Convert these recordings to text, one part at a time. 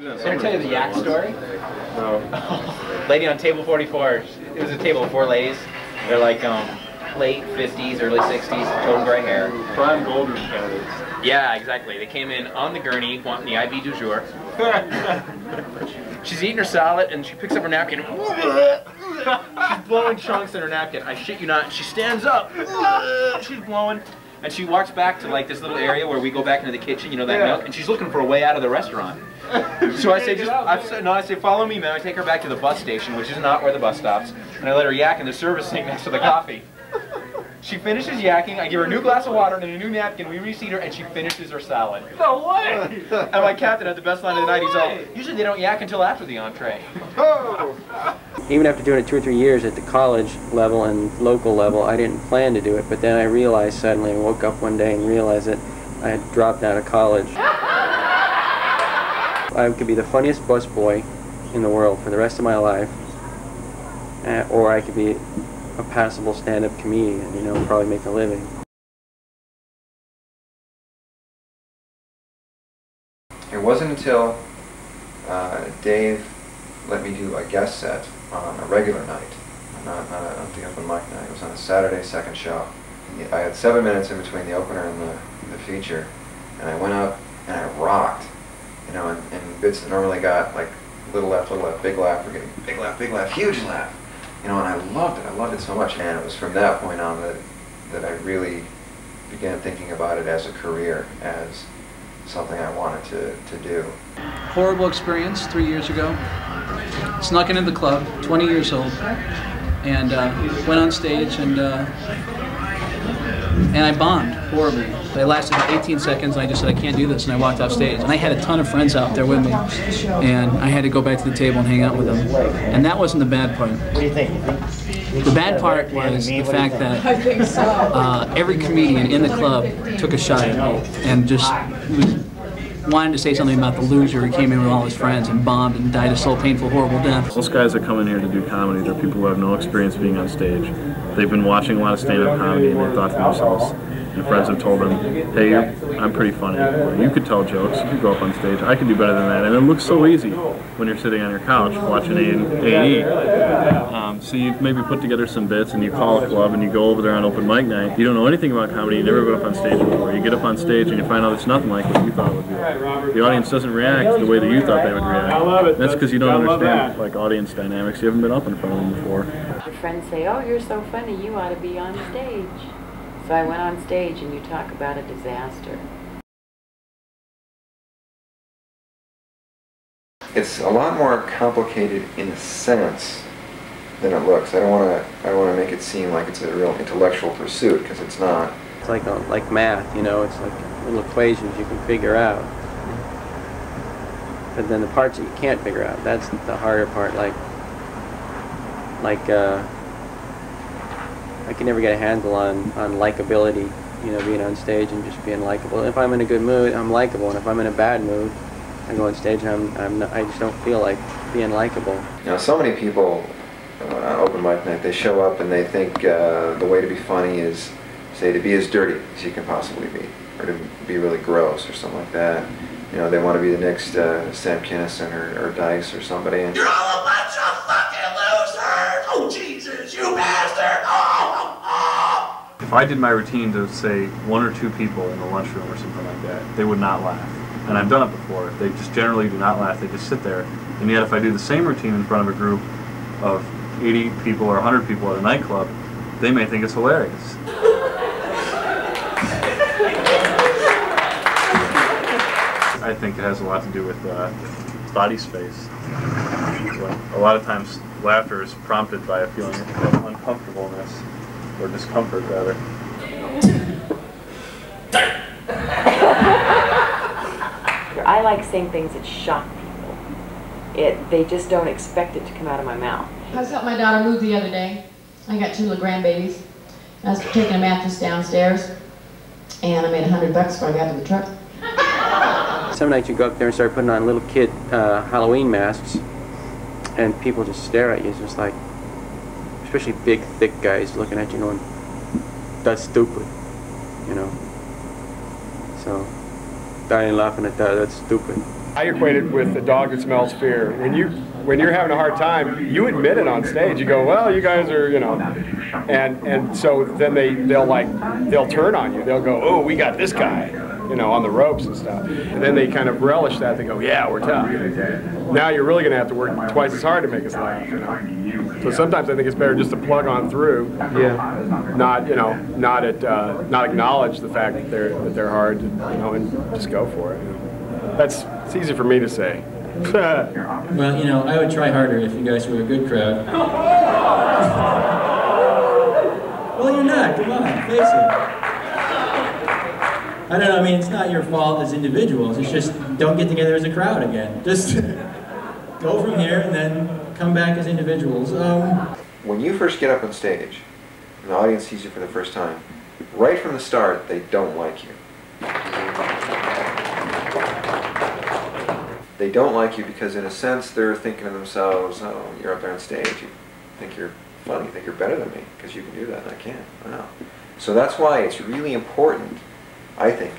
Can I tell you the yak story? No. Lady on table 44. It was a table of 4 ladies. They're like late 50s, early 60s, total gray hair. Prime golden candidates. Yeah, exactly. They came in on the gurney, wanting the IV du jour. She's eating her salad and she picks up her napkin. She's blowing chunks in her napkin. I shit you not. She stands up. She's blowing. And she walks back to like this little area where we go back into the kitchen, you know, that milk, and she's looking for a way out of the restaurant. So I say, I say, follow me, man. I take her back to the bus station, which is not where the bus stops, and I let her yak in the service sink next to the coffee. She finishes yakking, I give her a new glass of water and a new napkin, we reseat her, and she finishes her salad. No way! And my captain had the best line of the night, he's all, usually they don't yak until after the entree. Even after doing it 2 or 3 years at the college level and local level, I didn't plan to do it, but then I realized suddenly, I woke up one day and realized that I had dropped out of college. I could be the funniest busboy in the world for the rest of my life, or I could be a passable stand-up comedian, you know, probably make a living. It wasn't until Dave let me do a guest set on a regular night, not the open mic night. It was on a Saturday second show. I had 7 minutes in between the opener and the feature, and I went up and I rocked, you know, and bits that normally got like little laugh, big laugh, we're getting big laugh, huge laugh. You know, and I loved it so much, and it was from that point on that I really began thinking about it as a career, as something I wanted to do. Horrible experience 3 years ago. Snuck into the club, 20 years old, and went on stage and I bombed horribly. I lasted 18 seconds and I just said, I can't do this, and I walked off stage. And I had a ton of friends out there with me, and I had to go back to the table and hang out with them. And that wasn't the bad part. What do you think? The bad part was the fact that every comedian in the club took a shot at me and just wanted to say something about the loser who came in with all his friends and bombed and died a slow, painful, horrible death. Most guys that come in here to do comedy, they're people who have no experience being on stage. They've been watching a lot of stand-up comedy and they thought to themselves, and friends have told them, hey, I'm pretty funny. You could tell jokes, you could go up on stage, I could do better than that. And it looks so easy when you're sitting on your couch watching A&E. So you maybe put together some bits and you call a club and you go over there on open mic night. You don't know anything about comedy, you never been up on stage before. You get up on stage and you find out it's nothing like what you thought it would be. The audience doesn't react the way that you thought they would react. That's because you don't understand like audience dynamics. You haven't been up in front of them before. Your friends say, oh, you're so funny, you ought to be on stage. So I went on stage, and you talk about a disaster. It's a lot more complicated in a sense than it looks. I don't want to make it seem like it's a real intellectual pursuit, because it's not. It's like math, you know, it's like little equations you can figure out. But then the parts that you can't figure out, that's the harder part, I can never get a handle on likability, you know, being on stage and just being likable. If I'm in a good mood, I'm likable, and if I'm in a bad mood, I go on stage and I just don't feel like being likable. You know, so many people on open mic night, they show up and they think the way to be funny is, say, to be as dirty as you can possibly be, or to be really gross or something like that. You know, they want to be the next Sam Kinison or Dice or somebody. And you're all a bunch of fucking losers! Oh, Jesus, you bastard! If I did my routine to, say, 1 or 2 people in the lunchroom or something like that, they would not laugh. And I've done it before. They just generally do not laugh. They just sit there. And yet if I do the same routine in front of a group of 80 people or 100 people at a nightclub, they may think it's hilarious. I think it has a lot to do with body space. So a lot of times laughter is prompted by a feeling of uncomfortableness, or discomfort rather. I like saying things that shock people. They just don't expect it to come out of my mouth. I was helping my daughter move the other day. I got 2 little grandbabies. I was taking a mattress downstairs, and I made $100 before I got to the truck. Some nights you go up there and start putting on little kid Halloween masks, and people just stare at you. It's just like, especially big, thick guys looking at you going, that's stupid, you know. So, I ain't laughing at that, that's stupid. I equate it with the dog that smells fear. When you're having a hard time, you admit it on stage. You go, well, you guys are, you know, and so then they'll turn on you. They'll go, oh, we got this guy, you know, on the ropes and stuff. And then they kind of relish that. They go, yeah, we're tough. Now you're really going to have to work twice as hard to make us laugh, you know. So sometimes I think it's better just to plug on through. Yeah. Not, you know, not acknowledge the fact that they're hard, you know, and just go for it. You know. It's easy for me to say. Well, you know, I would try harder if you guys were a good crowd. Well, you're not. Come on, face it. I don't know. I mean, it's not your fault as individuals. It's just don't get together as a crowd again. Just go from here and then come back as individuals. When you first get up on stage, and the audience sees you for the first time, right from the start, they don't like you. They don't like you because, in a sense, they're thinking to themselves, oh, you're up there on stage, you think you're funny, you think you're better than me, because you can do that, and I can't. Wow. So that's why it's really important, I think,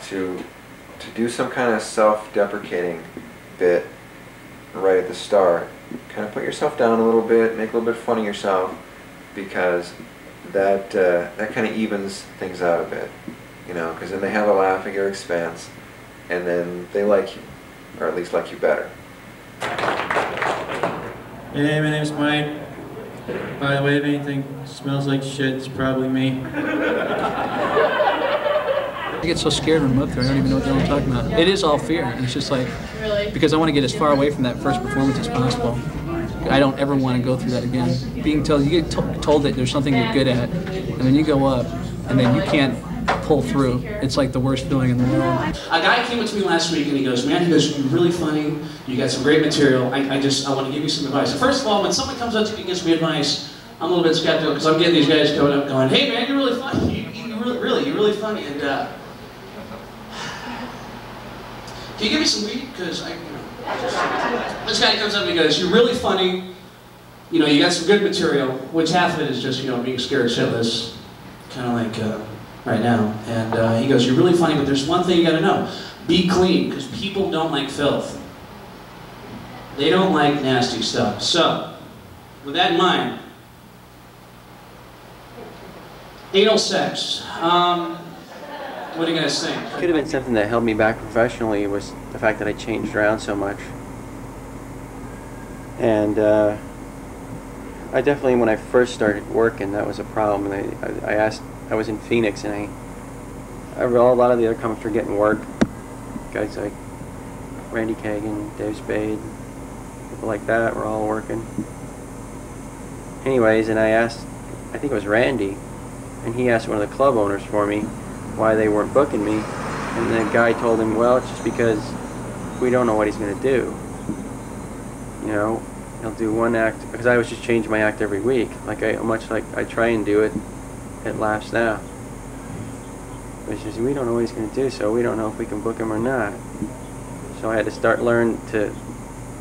to do some kind of self-deprecating bit right at the start. Kind of put yourself down a little bit, make a little bit of fun of yourself, because that kind of evens things out a bit, you know, because then they have a laugh at your expense, and then they like you. Or at least like you better. Hey, my name's Mike. By the way, if anything smells like shit, it's probably me. I get so scared when I'm up there, I don't even know what the hell I'm talking about. It is all fear. It's just like, because I want to get as far away from that first performance as possible. I don't ever want to go through that again. Being told, you get told that there's something you're good at, and then you go up, and then you can't pull through. It's like the worst feeling in the world. A guy came up to me last week and he goes, man, you're really funny, you got some great material, I want to give you some advice. And first of all, when someone comes up to me and gives me advice, I'm a little bit skeptical because I'm getting these guys coming up going, hey man, you're really funny, you're really funny, and can you give me some weed? Because this guy comes up and he goes, you're really funny, you know, you got some good material, which half of it is just, you know, being scared shitless, kind of like, right now, and he goes, you're really funny, but there's one thing you gotta know. Be clean, because people don't like filth. They don't like nasty stuff. So, with that in mind, anal sex. What are you gonna think? Could have been something that held me back professionally was the fact that I changed around so much. And I definitely, when I first started working, that was a problem. And I was in Phoenix, and a lot of the other comics were getting work. Guys like Randy Kagan, Dave Spade, people like that were all working. Anyways, and I asked, I think it was Randy, and he asked one of the club owners for me why they weren't booking me. And the guy told him, well, it's just because we don't know what he's going to do. You know, he'll do one act, because I was just changing my act every week. Much like I try and do it at Laughs Now. It's just, we don't know what he's going to do, so we don't know if we can book him or not. So I had to learn to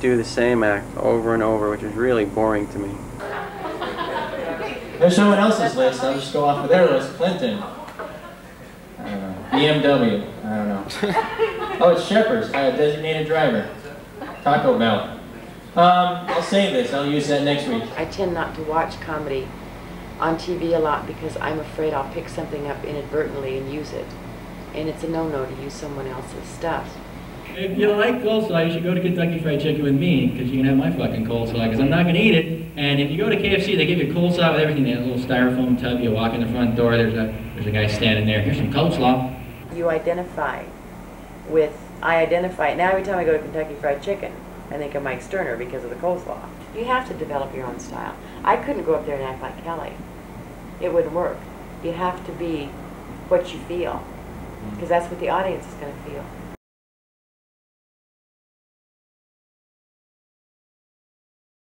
do the same act over and over, which was really boring to me. There's someone else's list. I'll just go off of their list. Clinton. I don't know. BMW. I don't know. Oh, it's Shepherd's. Designated driver. Taco Bell. I'll save this. I'll use that next week. I tend not to watch comedy on TV a lot because I'm afraid I'll pick something up inadvertently and use it. And it's a no-no to use someone else's stuff. If you like coleslaw, you should go to Kentucky Fried Chicken with me, because you can have my fucking coleslaw, because I'm not going to eat it. And if you go to KFC, they give you coleslaw with everything. They have a little styrofoam tub. You walk in the front door, there's a guy standing there. Here's some coleslaw. You identify with, now every time I go to Kentucky Fried Chicken, I think of Mike Sterner because of the coleslaw. You have to develop your own style. I couldn't go up there and act like Kelly. It wouldn't work. You have to be what you feel, because that's what the audience is going to feel.